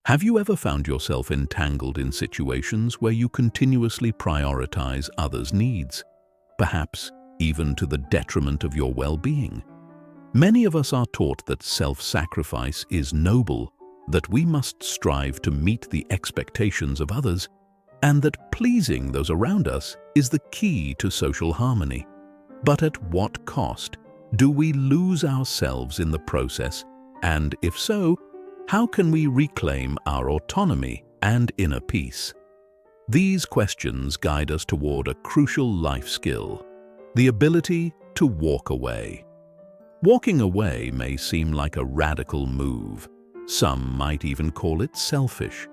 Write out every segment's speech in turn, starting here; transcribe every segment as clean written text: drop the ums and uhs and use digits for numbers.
Have you ever found yourself entangled in situations where you continuously prioritize others' needs, perhaps even to the detriment of your well-being? Many of us are taught that self-sacrifice is noble, that we must strive to meet the expectations of others, and that pleasing those around us is the key to social harmony. But at what cost? Do we lose ourselves in the process? And if so, how can we reclaim our autonomy and inner peace? These questions guide us toward a crucial life skill: the ability to walk away. Walking away may seem like a radical move. Some might even call it selfish.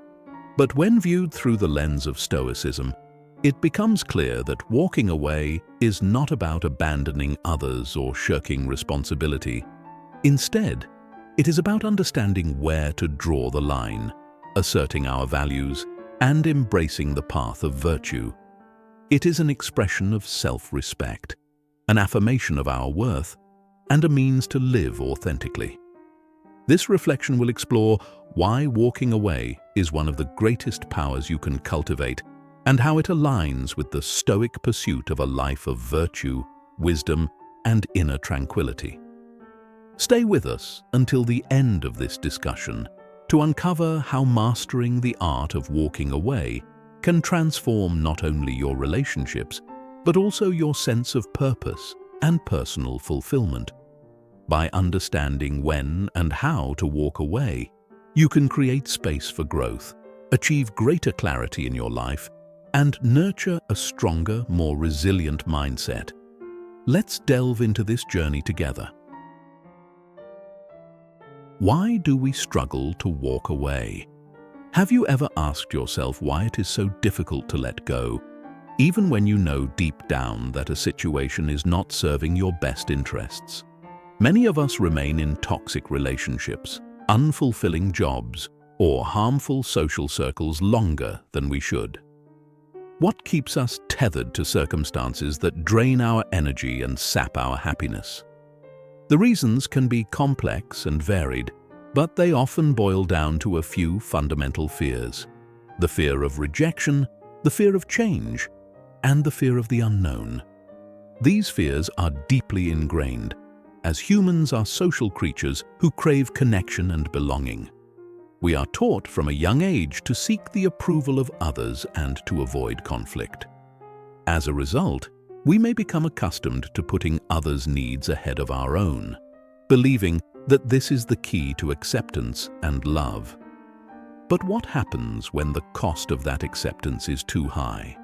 But when viewed through the lens of Stoicism, it becomes clear that walking away is not about abandoning others or shirking responsibility. Instead, it is about understanding where to draw the line, asserting our values, and embracing the path of virtue. It is an expression of self-respect, an affirmation of our worth, and a means to live authentically. This reflection will explore why walking away is one of the greatest powers you can cultivate and how it aligns with the Stoic pursuit of a life of virtue, wisdom, and inner tranquility. Stay with us until the end of this discussion to uncover how mastering the art of walking away can transform not only your relationships, but also your sense of purpose and personal fulfillment. By understanding when and how to walk away, you can create space for growth, achieve greater clarity in your life, and nurture a stronger, more resilient mindset. Let's delve into this journey together. Why do we struggle to walk away? Have you ever asked yourself why it is so difficult to let go, even when you know deep down that a situation is not serving your best interests? Many of us remain in toxic relationships, unfulfilling jobs, or harmful social circles longer than we should. What keeps us tethered to circumstances that drain our energy and sap our happiness? The reasons can be complex and varied, but they often boil down to a few fundamental fears: the fear of rejection, the fear of change, and the fear of the unknown. These fears are deeply ingrained, as humans are social creatures who crave connection and belonging. We are taught from a young age to seek the approval of others and to avoid conflict. As a result, we may become accustomed to putting others' needs ahead of our own, believing that this is the key to acceptance and love. But what happens when the cost of that acceptance is too high?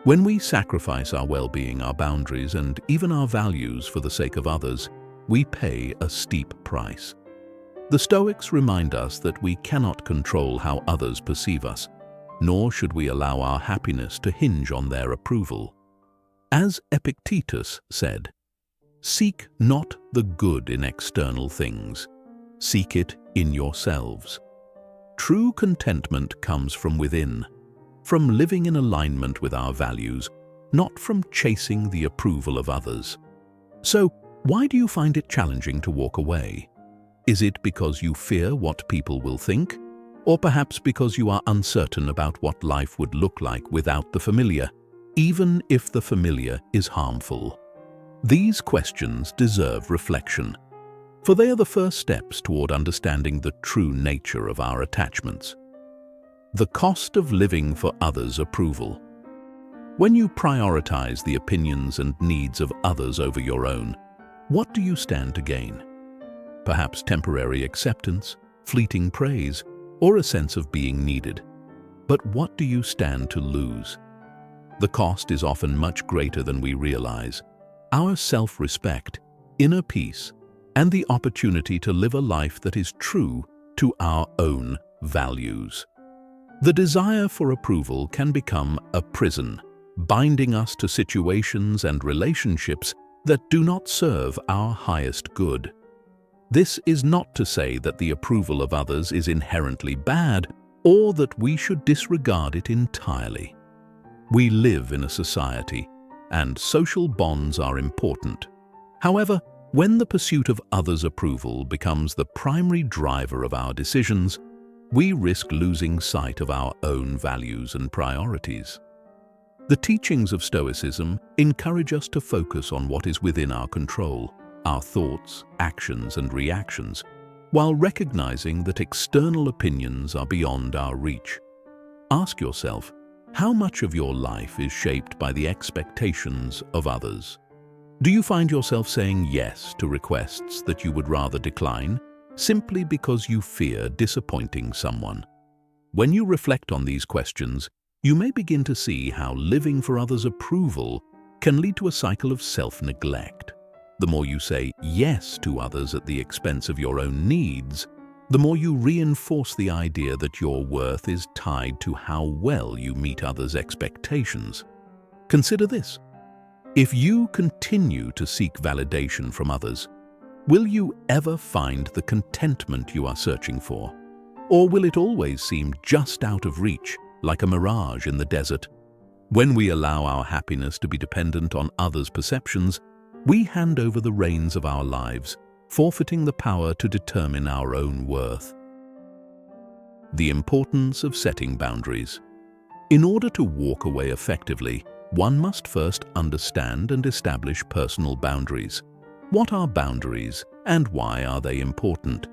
When we sacrifice our well-being, our boundaries, and even our values for the sake of others, we pay a steep price. The Stoics remind us that we cannot control how others perceive us, nor should we allow our happiness to hinge on their approval. As Epictetus said, "Seek not the good in external things, seek it in yourselves." True contentment comes from within, from living in alignment with our values, not from chasing the approval of others. So, why do you find it challenging to walk away? Is it because you fear what people will think? Or perhaps because you are uncertain about what life would look like without the familiar, even if the familiar is harmful? These questions deserve reflection, for they are the first steps toward understanding the true nature of our attachments. The cost of living for others' approval. When you prioritize the opinions and needs of others over your own, what do you stand to gain? Perhaps temporary acceptance, fleeting praise, or a sense of being needed. But what do you stand to lose? The cost is often much greater than we realize: our self-respect, inner peace, and the opportunity to live a life that is true to our own values. The desire for approval can become a prison, binding us to situations and relationships that do not serve our highest good. This is not to say that the approval of others is inherently bad or that we should disregard it entirely. We live in a society, and social bonds are important. However, when the pursuit of others' approval becomes the primary driver of our decisions, we risk losing sight of our own values and priorities. The teachings of Stoicism encourage us to focus on what is within our control, our thoughts, actions, and reactions, while recognizing that external opinions are beyond our reach. Ask yourself, how much of your life is shaped by the expectations of others? Do you find yourself saying yes to requests that you would rather decline, simply because you fear disappointing someone? When you reflect on these questions, you may begin to see how living for others' approval can lead to a cycle of self-neglect. The more you say yes to others at the expense of your own needs, the more you reinforce the idea that your worth is tied to how well you meet others' expectations. Consider this. If you continue to seek validation from others, will you ever find the contentment you are searching for? Or will it always seem just out of reach, like a mirage in the desert? When we allow our happiness to be dependent on others' perceptions, we hand over the reins of our lives, forfeiting the power to determine our own worth. The importance of setting boundaries. In order to walk away effectively, one must first understand and establish personal boundaries. What are boundaries, and why are they important?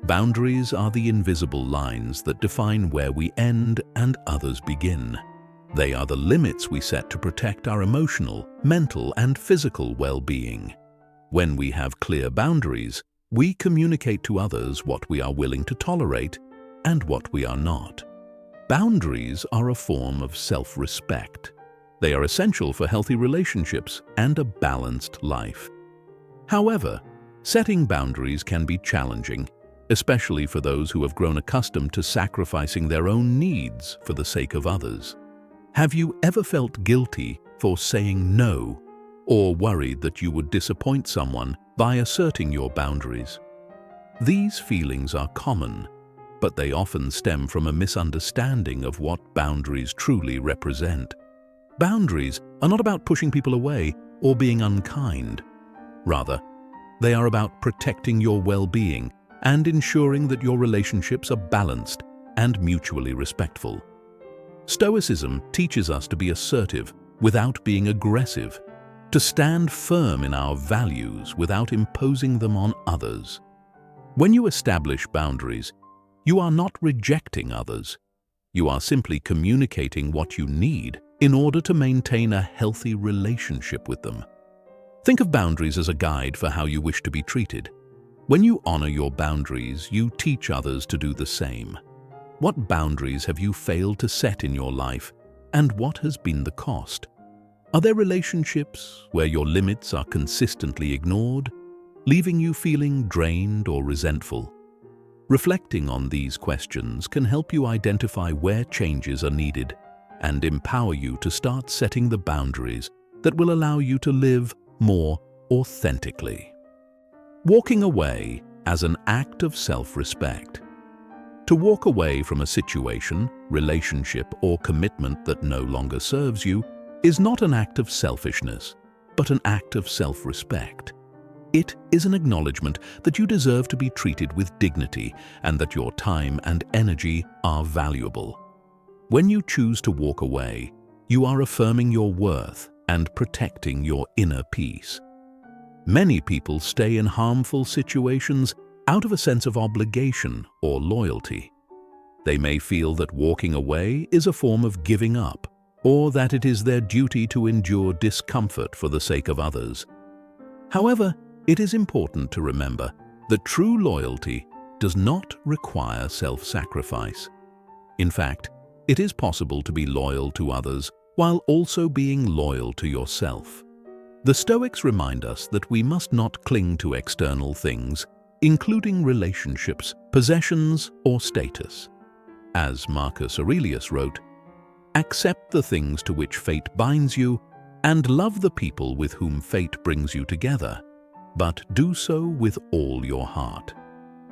Boundaries are the invisible lines that define where we end and others begin. They are the limits we set to protect our emotional, mental, and physical well-being. When we have clear boundaries, we communicate to others what we are willing to tolerate and what we are not. Boundaries are a form of self-respect. They are essential for healthy relationships and a balanced life. However, setting boundaries can be challenging, especially for those who have grown accustomed to sacrificing their own needs for the sake of others. Have you ever felt guilty for saying no, or worried that you would disappoint someone by asserting your boundaries? These feelings are common, but they often stem from a misunderstanding of what boundaries truly represent. Boundaries are not about pushing people away or being unkind. Rather, they are about protecting your well-being and ensuring that your relationships are balanced and mutually respectful. Stoicism teaches us to be assertive without being aggressive, to stand firm in our values without imposing them on others. When you establish boundaries, you are not rejecting others. You are simply communicating what you need in order to maintain a healthy relationship with them. Think of boundaries as a guide for how you wish to be treated. When you honor your boundaries, you teach others to do the same. What boundaries have you failed to set in your life, and what has been the cost? Are there relationships where your limits are consistently ignored, leaving you feeling drained or resentful? Reflecting on these questions can help you identify where changes are needed and empower you to start setting the boundaries that will allow you to live more authentically. Walking away as an act of self-respect. To walk away from a situation, relationship, or commitment that no longer serves you is not an act of selfishness, but an act of self-respect. It is an acknowledgement that you deserve to be treated with dignity and that your time and energy are valuable. When you choose to walk away, you are affirming your worth and protecting your inner peace. Many people stay in harmful situations out of a sense of obligation or loyalty. They may feel that walking away is a form of giving up, or that it is their duty to endure discomfort for the sake of others. However, it is important to remember that true loyalty does not require self-sacrifice. In fact, it is possible to be loyal to others while also being loyal to yourself. The Stoics remind us that we must not cling to external things, including relationships, possessions, or status. As Marcus Aurelius wrote, "Accept the things to which fate binds you, and love the people with whom fate brings you together, but do so with all your heart."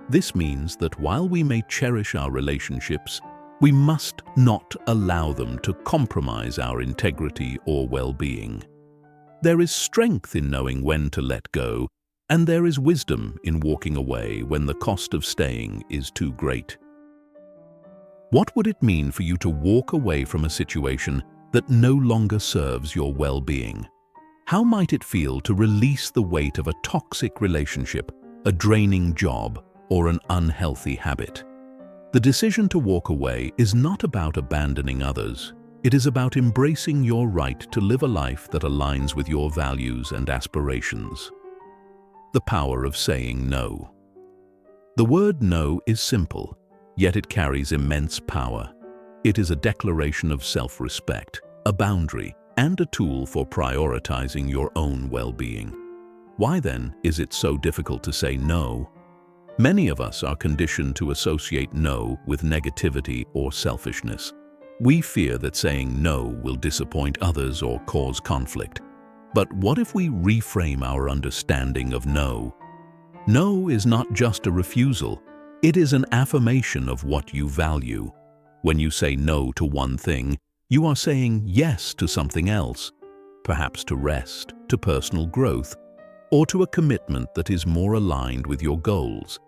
This means that while we may cherish our relationships, we must not allow them to compromise our integrity or well-being. There is strength in knowing when to let go, and there is wisdom in walking away when the cost of staying is too great. What would it mean for you to walk away from a situation that no longer serves your well-being? How might it feel to release the weight of a toxic relationship, a draining job, or an unhealthy habit? The decision to walk away is not about abandoning others. It is about embracing your right to live a life that aligns with your values and aspirations. The power of saying no. The word no is simple, yet it carries immense power. It is a declaration of self-respect, a boundary, and a tool for prioritizing your own well-being. Why then is it so difficult to say no? Many of us are conditioned to associate no with negativity or selfishness. We fear that saying no will disappoint others or cause conflict. But what if we reframe our understanding of no? No is not just a refusal, it is an affirmation of what you value. When you say no to one thing, you are saying yes to something else, perhaps to rest, to personal growth, or to a commitment that is more aligned with your goals.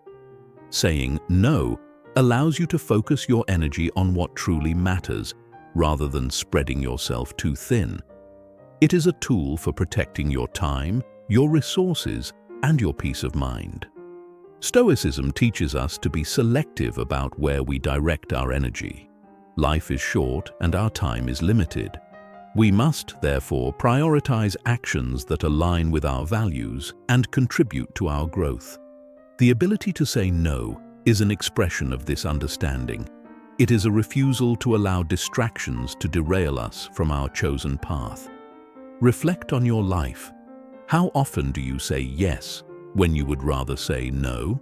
Saying no allows you to focus your energy on what truly matters, rather than spreading yourself too thin. It is a tool for protecting your time, your resources, and your peace of mind. Stoicism teaches us to be selective about where we direct our energy. Life is short and our time is limited. We must, therefore, prioritize actions that align with our values and contribute to our growth. The ability to say no is an expression of this understanding. It is a refusal to allow distractions to derail us from our chosen path. Reflect on your life. How often do you say yes when you would rather say no?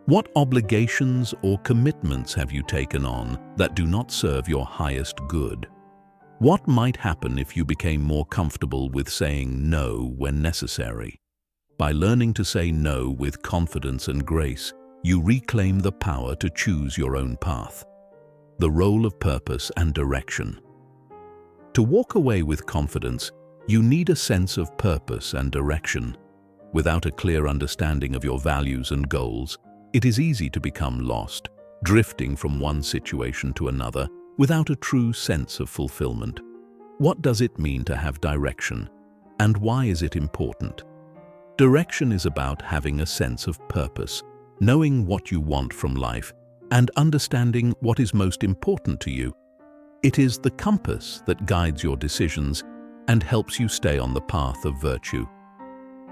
What obligations or commitments have you taken on that do not serve your highest good? What might happen if you became more comfortable with saying no when necessary? By learning to say no with confidence and grace, you reclaim the power to choose your own path. The role of purpose and direction. To walk away with confidence, you need a sense of purpose and direction. Without a clear understanding of your values and goals, it is easy to become lost, drifting from one situation to another without a true sense of fulfillment. What does it mean to have direction, and why is it important? Direction is about having a sense of purpose, knowing what you want from life, and understanding what is most important to you. It is the compass that guides your decisions and helps you stay on the path of virtue.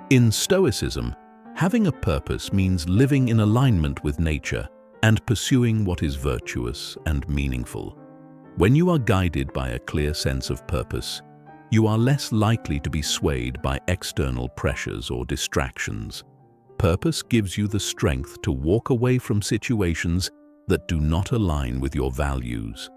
In Stoicism, having a purpose means living in alignment with nature and pursuing what is virtuous and meaningful. When you are guided by a clear sense of purpose, you are less likely to be swayed by external pressures or distractions. Purpose gives you the strength to walk away from situations that do not align with your values.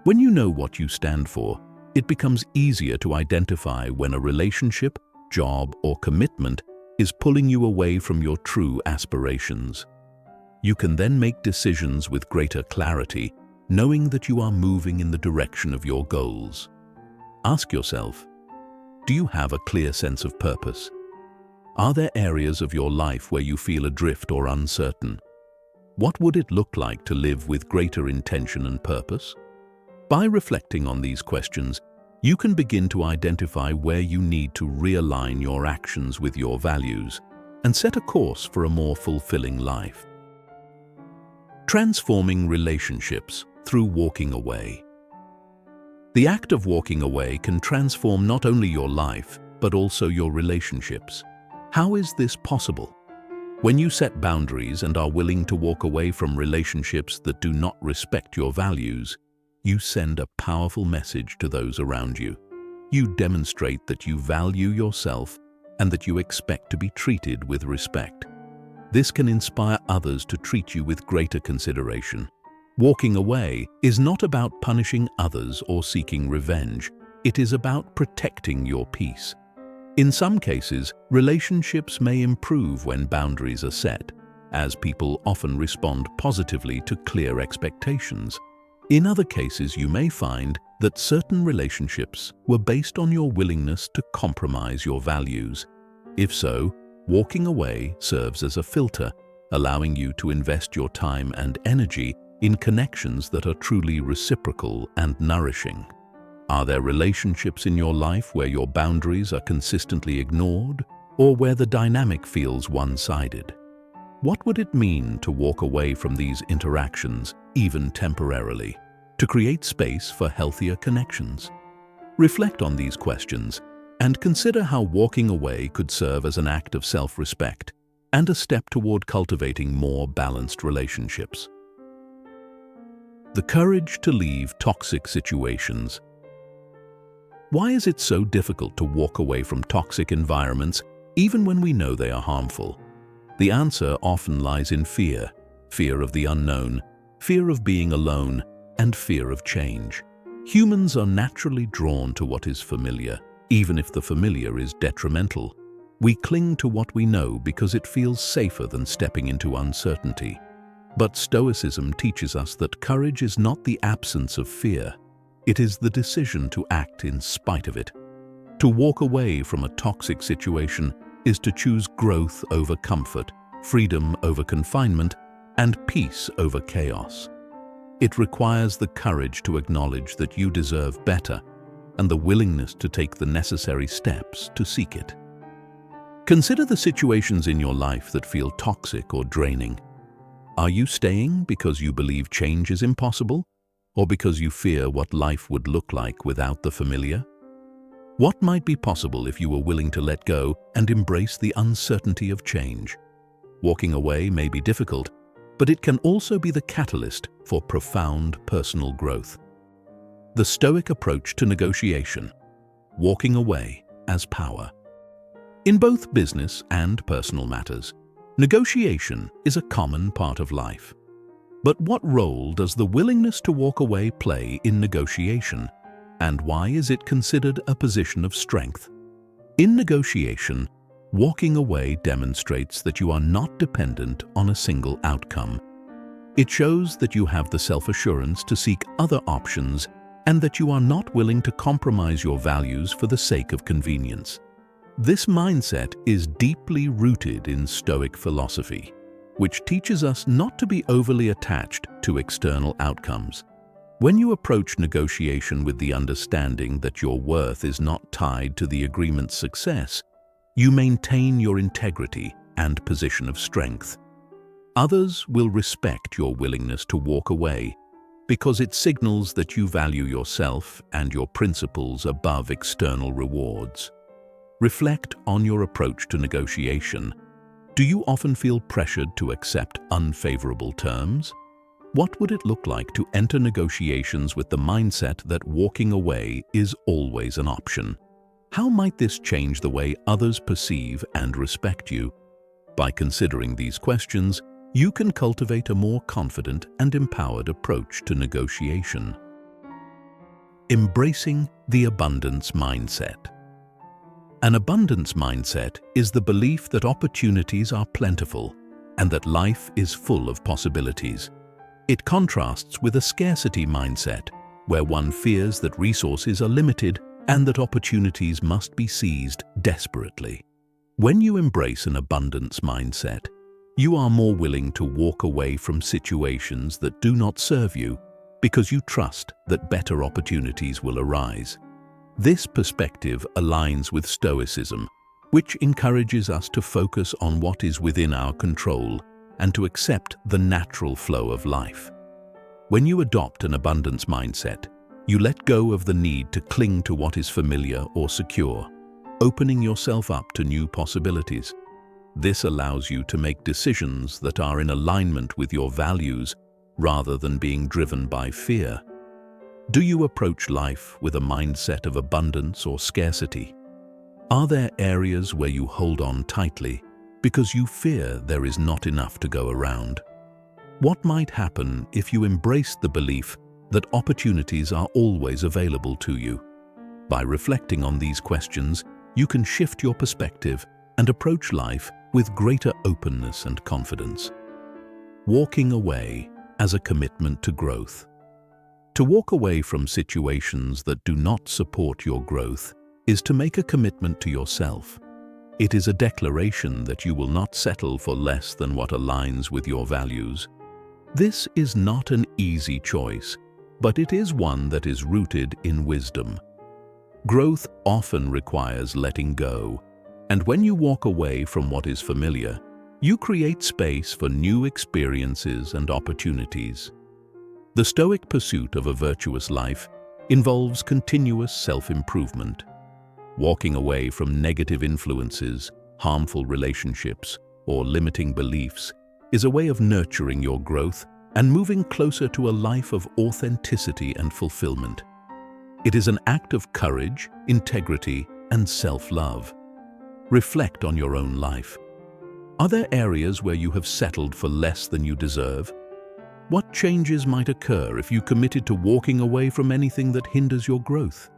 When you know what you stand for, it becomes easier to identify when a relationship, job, or commitment is pulling you away from your true aspirations. You can then make decisions with greater clarity, knowing that you are moving in the direction of your goals. Ask yourself, do you have a clear sense of purpose? Are there areas of your life where you feel adrift or uncertain? What would it look like to live with greater intention and purpose? By reflecting on these questions, you can begin to identify where you need to realign your actions with your values and set a course for a more fulfilling life. Transforming relationships through walking away. The act of walking away can transform not only your life, but also your relationships. How is this possible? When you set boundaries and are willing to walk away from relationships that do not respect your values, you send a powerful message to those around you. You demonstrate that you value yourself and that you expect to be treated with respect. This can inspire others to treat you with greater consideration. Walking away is not about punishing others or seeking revenge. It is about protecting your peace. In some cases, relationships may improve when boundaries are set, as people often respond positively to clear expectations. In other cases, you may find that certain relationships were based on your willingness to compromise your values. If so, walking away serves as a filter, allowing you to invest your time and energy in connections that are truly reciprocal and nourishing? Are there relationships in your life where your boundaries are consistently ignored, or where the dynamic feels one-sided? What would it mean to walk away from these interactions, even temporarily, to create space for healthier connections? Reflect on these questions and consider how walking away could serve as an act of self-respect and a step toward cultivating more balanced relationships. The courage to leave toxic situations. Why is it so difficult to walk away from toxic environments even when we know they are harmful? The answer often lies in fear: fear of the unknown, fear of being alone, and fear of change. Humans are naturally drawn to what is familiar, even if the familiar is detrimental. We cling to what we know because it feels safer than stepping into uncertainty. But Stoicism teaches us that courage is not the absence of fear. It is the decision to act in spite of it. To walk away from a toxic situation is to choose growth over comfort, freedom over confinement, and peace over chaos. It requires the courage to acknowledge that you deserve better and the willingness to take the necessary steps to seek it. Consider the situations in your life that feel toxic or draining. Are you staying because you believe change is impossible, or because you fear what life would look like without the familiar? What might be possible if you were willing to let go and embrace the uncertainty of change? Walking away may be difficult, but it can also be the catalyst for profound personal growth. The Stoic approach to negotiation: walking away as power. In both business and personal matters, negotiation is a common part of life. But what role does the willingness to walk away play in negotiation, and why is it considered a position of strength? In negotiation, walking away demonstrates that you are not dependent on a single outcome. It shows that you have the self-assurance to seek other options and that you are not willing to compromise your values for the sake of convenience. This mindset is deeply rooted in Stoic philosophy, which teaches us not to be overly attached to external outcomes. When you approach negotiation with the understanding that your worth is not tied to the agreement's success, you maintain your integrity and position of strength. Others will respect your willingness to walk away because it signals that you value yourself and your principles above external rewards. Reflect on your approach to negotiation. Do you often feel pressured to accept unfavorable terms? What would it look like to enter negotiations with the mindset that walking away is always an option? How might this change the way others perceive and respect you? By considering these questions, you can cultivate a more confident and empowered approach to negotiation. Embracing the abundance mindset. An abundance mindset is the belief that opportunities are plentiful and that life is full of possibilities. It contrasts with a scarcity mindset, where one fears that resources are limited and that opportunities must be seized desperately. When you embrace an abundance mindset, you are more willing to walk away from situations that do not serve you because you trust that better opportunities will arise. This perspective aligns with Stoicism, which encourages us to focus on what is within our control and to accept the natural flow of life. When you adopt an abundance mindset, you let go of the need to cling to what is familiar or secure, opening yourself up to new possibilities. This allows you to make decisions that are in alignment with your values rather than being driven by fear. Do you approach life with a mindset of abundance or scarcity? Are there areas where you hold on tightly because you fear there is not enough to go around? What might happen if you embraced the belief that opportunities are always available to you? By reflecting on these questions, you can shift your perspective and approach life with greater openness and confidence. Walking away as a commitment to growth. To walk away from situations that do not support your growth is to make a commitment to yourself. It is a declaration that you will not settle for less than what aligns with your values. This is not an easy choice, but it is one that is rooted in wisdom. Growth often requires letting go, and when you walk away from what is familiar, you create space for new experiences and opportunities. The Stoic pursuit of a virtuous life involves continuous self-improvement. Walking away from negative influences, harmful relationships, or limiting beliefs is a way of nurturing your growth and moving closer to a life of authenticity and fulfillment. It is an act of courage, integrity, and self-love. Reflect on your own life. Are there areas where you have settled for less than you deserve? What changes might occur if you committed to walking away from anything that hinders your growth?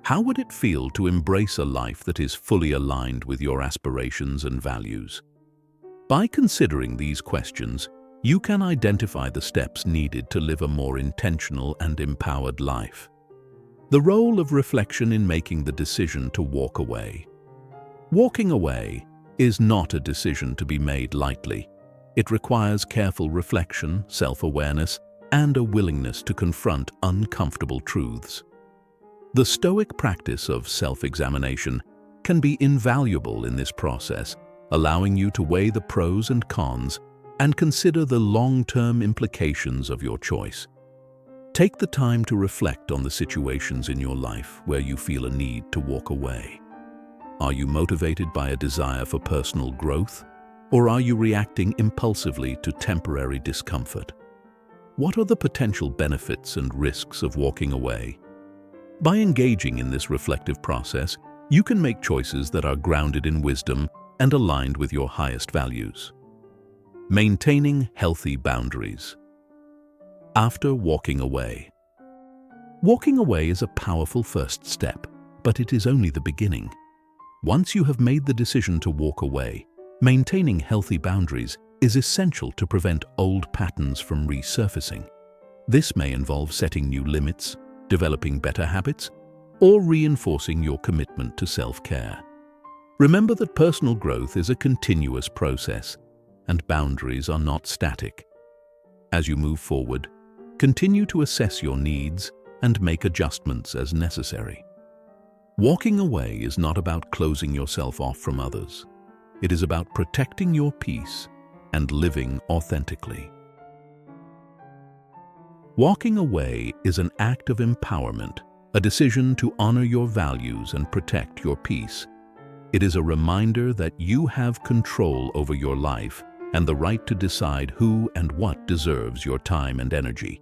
How would it feel to embrace a life that is fully aligned with your aspirations and values? By considering these questions, you can identify the steps needed to live a more intentional and empowered life. The role of reflection in making the decision to walk away. Walking away is not a decision to be made lightly. It requires careful reflection, self-awareness, and a willingness to confront uncomfortable truths. The Stoic practice of self-examination can be invaluable in this process, allowing you to weigh the pros and cons and consider the long-term implications of your choice. Take the time to reflect on the situations in your life where you feel a need to walk away. Are you motivated by a desire for personal growth, or are you reacting impulsively to temporary discomfort? What are the potential benefits and risks of walking away? By engaging in this reflective process, you can make choices that are grounded in wisdom and aligned with your highest values. Maintaining healthy boundaries. After walking away. Walking away is a powerful first step, but it is only the beginning. Once you have made the decision to walk away, maintaining healthy boundaries is essential to prevent old patterns from resurfacing. This may involve setting new limits, developing better habits, or reinforcing your commitment to self-care. Remember that personal growth is a continuous process, and boundaries are not static. As you move forward, continue to assess your needs and make adjustments as necessary. Walking away is not about closing yourself off from others. It is about protecting your peace and living authentically. Walking away is an act of empowerment, a decision to honor your values and protect your peace. It is a reminder that you have control over your life and the right to decide who and what deserves your time and energy.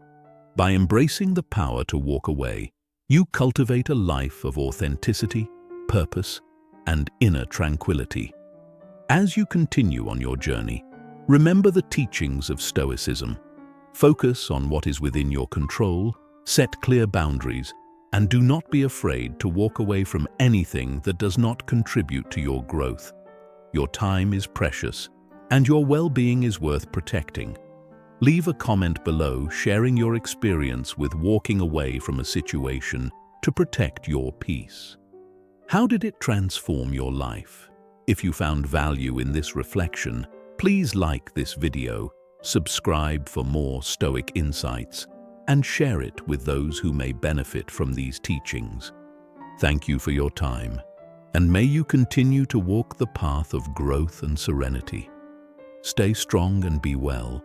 By embracing the power to walk away, you cultivate a life of authenticity, purpose, and inner tranquility. As you continue on your journey, remember the teachings of Stoicism. Focus on what is within your control, set clear boundaries, and do not be afraid to walk away from anything that does not contribute to your growth. Your time is precious, and your well-being is worth protecting. Leave a comment below sharing your experience with walking away from a situation to protect your peace. How did it transform your life? If you found value in this reflection, please like this video, subscribe for more Stoic insights, and share it with those who may benefit from these teachings. Thank you for your time, and may you continue to walk the path of growth and serenity. Stay strong and be well,